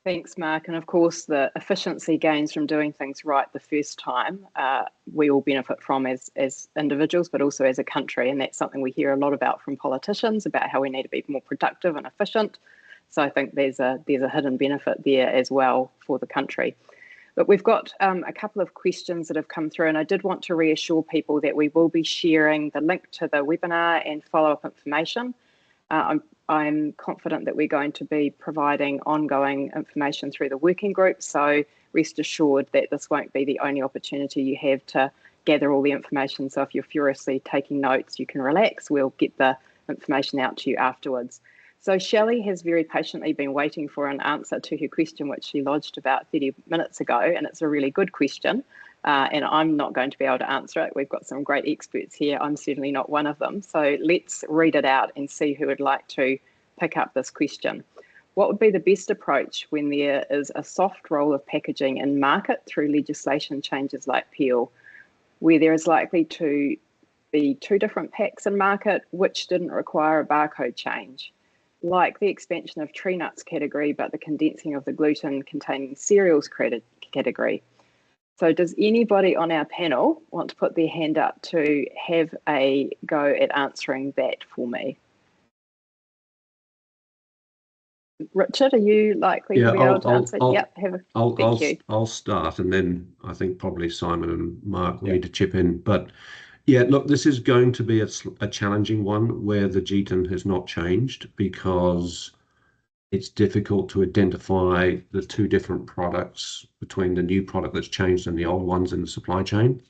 Thanks, Mark. And of course, the efficiency gains from doing things right the first time, we all benefit from as individuals, but also as a country. And that's something we hear a lot about from politicians, about how we need to be more productive and efficient. So I think there's a hidden benefit there as well for the country. But we've got a couple of questions that have come through, and I did want to reassure people that we will be sharing the link to the webinar and follow-up information. I'm confident that we're going to be providing ongoing information through the working group, so rest assured that this won't be the only opportunity you have to gather all the information. So if you're furiously taking notes, you can relax. We'll get the information out to you afterwards. So Shelley has very patiently been waiting for an answer to her question, which she lodged about 30 minutes ago, and it's a really good question. And I'm not going to be able to answer it. We've got some great experts here. I'm certainly not one of them. So let's read it out and see who would like to pick up this question. what would be the best approach when there is a soft roll of packaging in market through legislation changes like Peel, where there is likely to be 2 different packs in market which didn't require a barcode change, like the expansion of tree nuts category, but the condensing of the gluten-containing cereals category. So does anybody on our panel want to put their hand up to have a go at answering that for me? Richard, are you likely to be able to answer? Yep, thank you. I'll start, and then I think probably Simon and Mark will need to chip in. But yeah, look, this is going to be a challenging one where the GTN has not changed, because it's difficult to identify the 2 different products between the new product that's changed and the old ones in the supply chain.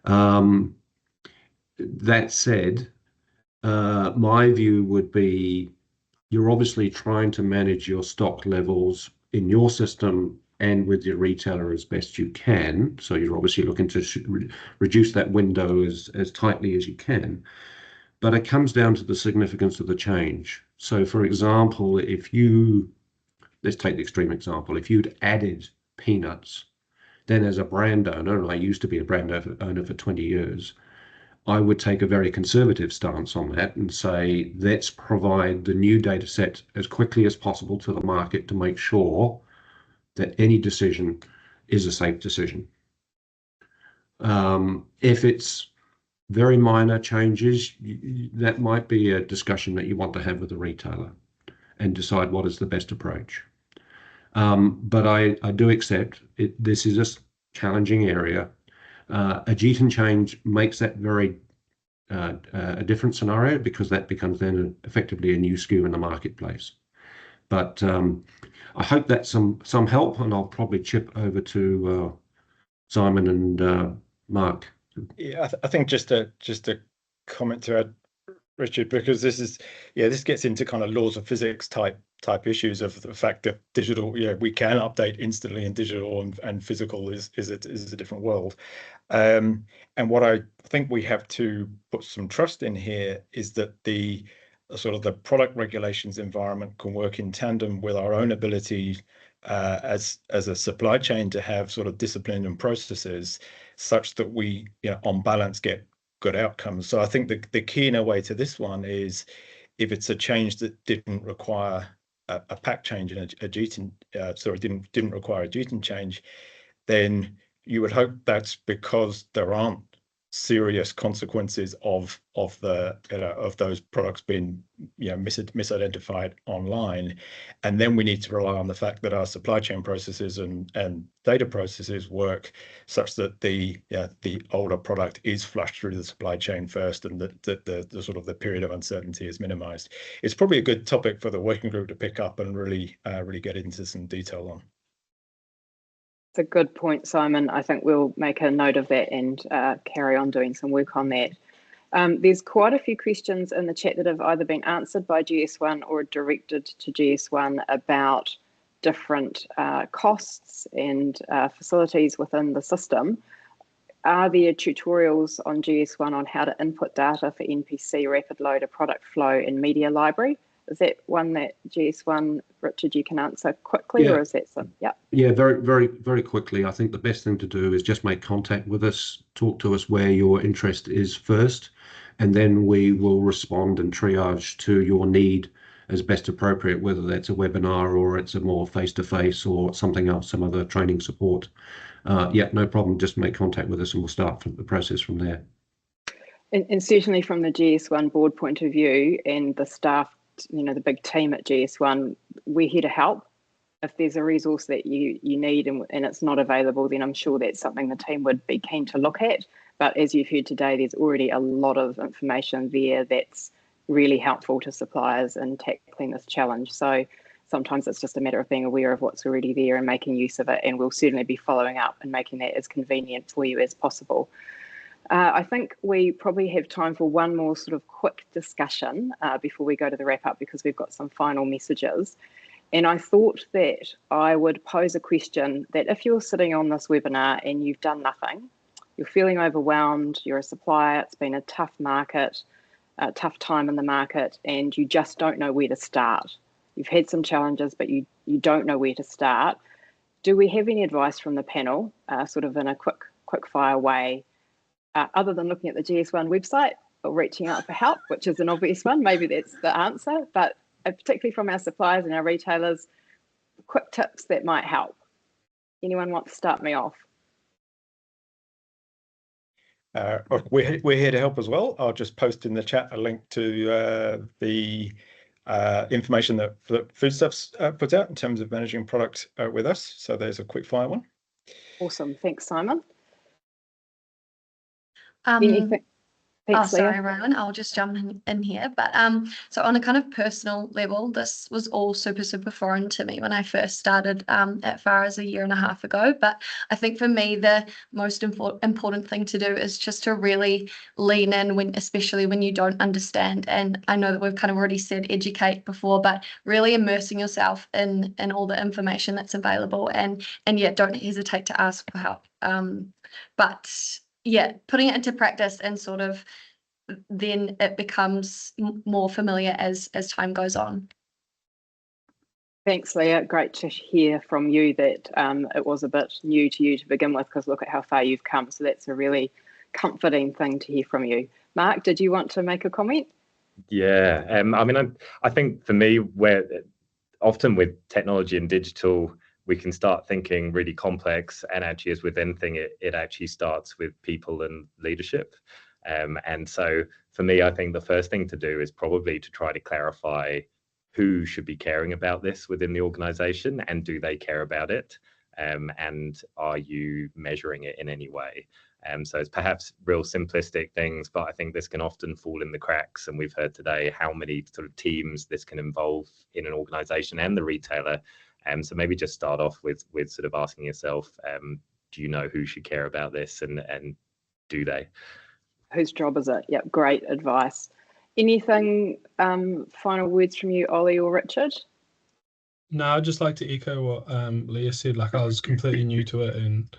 That said, my view would be, you're obviously trying to manage your stock levels in your system and with your retailer as best you can. So you're obviously looking to reduce that window as tightly as you can. But it comes down to the significance of the change. So for example, let's take the extreme example, if you'd added peanuts, then as a brand owner, and I used to be a brand owner for 20 years, I would take a very conservative stance on that and say, let's provide the new data set as quickly as possible to the market to make sure that any decision is a safe decision. If it's very minor changes, that might be a discussion that you want to have with the retailer and decide what is the best approach. But I do accept it. This is a challenging area. A GTN change makes that very a different scenario, because that becomes then effectively a new SKU in the marketplace. But I hope that's some help, and I'll probably chip over to Simon and Mark. Yeah, I think just a comment to add, Richard, because this gets into kind of laws of physics type issues of the fact that digital, we can update instantly, and digital and physical is a different world. And what I think we have to put some trust in here is that the sort of the product regulations environment can work in tandem with our own ability as a supply chain to have sort of discipline and processes such that we, on balance, get good outcomes. So I think the key in a way to this one is, if it's a change that didn't require a pack change and a GTN, didn't require a GTN change, then you would hope that's because there aren't serious consequences of those products being misidentified online. And then we need to rely on the fact that our supply chain processes and data processes work such that the older product is flushed through the supply chain first, and that the sort of the period of uncertainty is minimized. It's probably a good topic for the working group to pick up and really get into some detail on. It's a good point, Simon. I think we'll make a note of that and carry on doing some work on that. There's quite a few questions in the chat that have either been answered by GS1 or directed to GS1 about different costs and facilities within the system. Are there tutorials on GS1 on how to input data for NPC, rapid loader, product flow, and media library? Is that one that GS1, Richard, you can answer quickly, or is that some? Yeah. Yeah, very, very, very quickly. I think the best thing to do is just make contact with us, talk to us where your interest is first, and then we will respond and triage to your need as best appropriate, whether that's a webinar or it's a more face-to-face or something else, some other training support. Yeah, no problem. Just make contact with us and we'll start the process from there. And certainly from the GS1 board point of view and the staff, the big team at GS1, we're here to help. If there's a resource that you need and it's not available, then I'm sure that's something the team would be keen to look at. But as you've heard today, there's already a lot of information there that's really helpful to suppliers in tackling this challenge. So sometimes it's just a matter of being aware of what's already there and making use of it. And we'll certainly be following up and making that as convenient for you as possible. I think we probably have time for one more sort of quick discussion before we go to the wrap up, because we've got some final messages. And I thought that I would pose a question that if you're sitting on this webinar and you've done nothing, you're feeling overwhelmed, you're a supplier, it's been a tough market, a tough time in the market, and you just don't know where to start. you've had some challenges, but you don't know where to start. Do we have any advice from the panel, sort of in a quick fire way, other than looking at the GS1 website or reaching out for help, which is an obvious one? Maybe that's the answer, but particularly from our suppliers and our retailers, quick tips that might help. Anyone want to start me off? We're here to help as well. I'll just post in the chat a link to the information that Foodstuffs puts out in terms of managing product with us. So there's a quick fire one. Awesome. Thanks, Simon. Thanks, sorry, Raewyn, I'll just jump in here. But so on a kind of personal level, this was all super foreign to me when I first started at Farah's a year and a half ago. But I think for me, the most important thing to do is just to really lean in, especially when you don't understand. And I know that we've kind of already said educate before, but really immersing yourself in all the information that's available. And yeah, don't hesitate to ask for help. But yeah, putting it into practice and sort of then it becomes more familiar as time goes on. Thanks, Leah. Great to hear from you that it was a bit new to you to begin with, because look at how far you've come. So that's a really comforting thing to hear from you. Mark, did you want to make a comment? Yeah, I mean, I think for me, where often with technology and digital, we can start thinking really complex, and actually as with anything, it actually starts with people and leadership. And so for me, I think the first thing to do is probably to try to clarify who should be caring about this within the organization, and do they care about it? And are you measuring it in any way? So it's perhaps real simplistic things, but I think this can often fall in the cracks. And we've heard today how many sort of teams this can involve in an organization and the retailer. So maybe just start off with sort of asking yourself, do you know who should care about this, and do they? Whose job is it? Yep, great advice. Anything final words from you, Olly or Richard? No, I'd just like to echo what Leah said. Like, I was completely new to it, and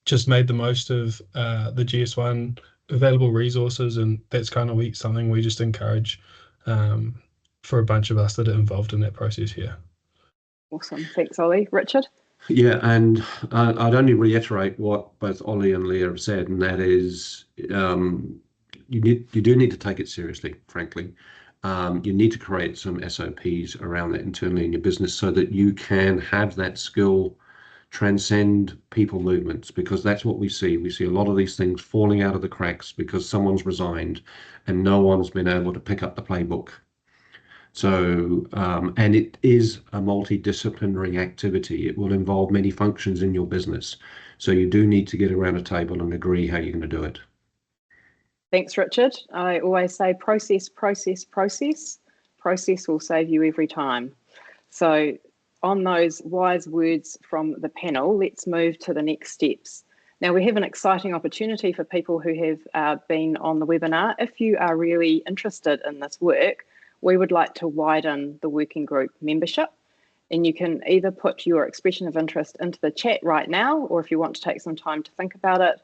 just made the most of the GS1 available resources, and that's kind of something we just encourage for a bunch of us that are involved in that process here. Awesome. Thanks, Olly. Richard? Yeah, and I'd only reiterate what both Olly and Leah have said, and that is you do need to take it seriously, frankly. You need to create some SOPs around that internally in your business so that you can have that skill transcend people movements, because that's what we see. We see a lot of these things falling out of the cracks because someone's resigned and no one's been able to pick up the playbook. So, and it is a multidisciplinary activity. It will involve many functions in your business. So you do need to get around a table and agree how you're going to do it. Thanks, Richard. I always say process. Process will save you every time. So on those wise words from the panel, let's move to the next steps. Now, we have an exciting opportunity for people who have been on the webinar. If you are really interested in this work, we would like to widen the working group membership, and you can either put your expression of interest into the chat right now, or if you want to take some time to think about it,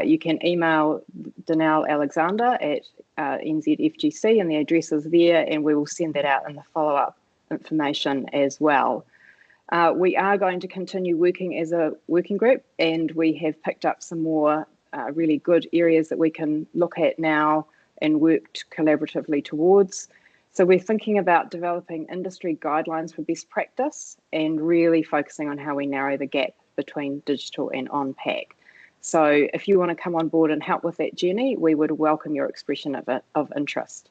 you can email Danelle Alexander at NZFGC, and the address is there, and we will send that out in the follow-up information as well. We are going to continue working as a working group, and we have picked up some more really good areas that we can look at now and work collaboratively towards. So we're thinking about developing industry guidelines for best practice and really focusing on how we narrow the gap between digital and on-pack. So if you want to come on board and help with that journey, we would welcome your expression of interest.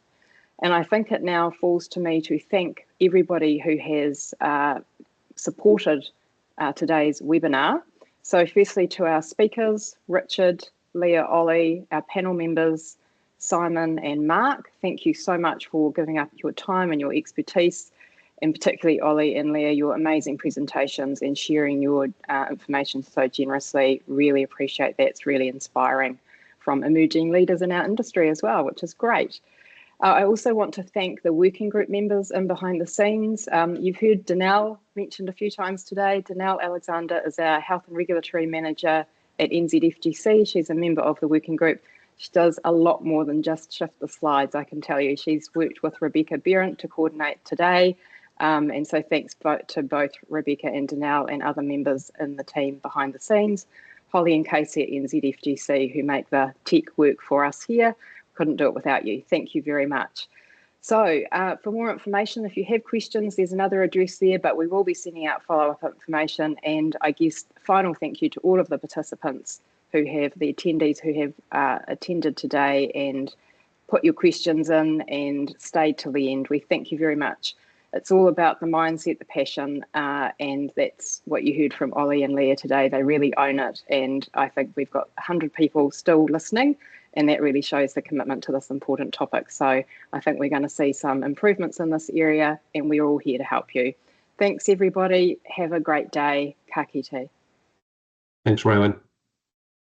And I think it now falls to me to thank everybody who has supported today's webinar. So firstly, to our speakers, Richard, Leah, Olly, our panel members, Simon and Mark, thank you so much for giving up your time and your expertise, and particularly Olly and Leah, your amazing presentations and sharing your information so generously. Really appreciate that. It's really inspiring from emerging leaders in our industry as well, which is great. I also want to thank the working group members in behind the scenes. You've heard Danelle mentioned a few times today. Danelle Alexander is our Health and Regulatory Manager at NZFGC. She's a member of the working group. She does a lot more than just shift the slides, I can tell you. She's worked with Rebecca Berendt to coordinate today. And so thanks to both Rebecca and Danelle and other members in the team behind the scenes. Holly and Casey at NZFGC, who make the tech work for us here. Couldn't do it without you. Thank you very much. So for more information, if you have questions, there's another address there, but we will be sending out follow-up information. And I guess final thank you to all of the participants who have, the attendees who have attended today and put your questions in and stayed till the end. We thank you very much. It's all about the mindset, the passion, and that's what you heard from Olly and Leah today. They really own it, and I think we've got 100 people still listening, and that really shows the commitment to this important topic. So I think we're going to see some improvements in this area, and we're all here to help you. Thanks, everybody. Have a great day. Ka kite. Thanks, Raewyn.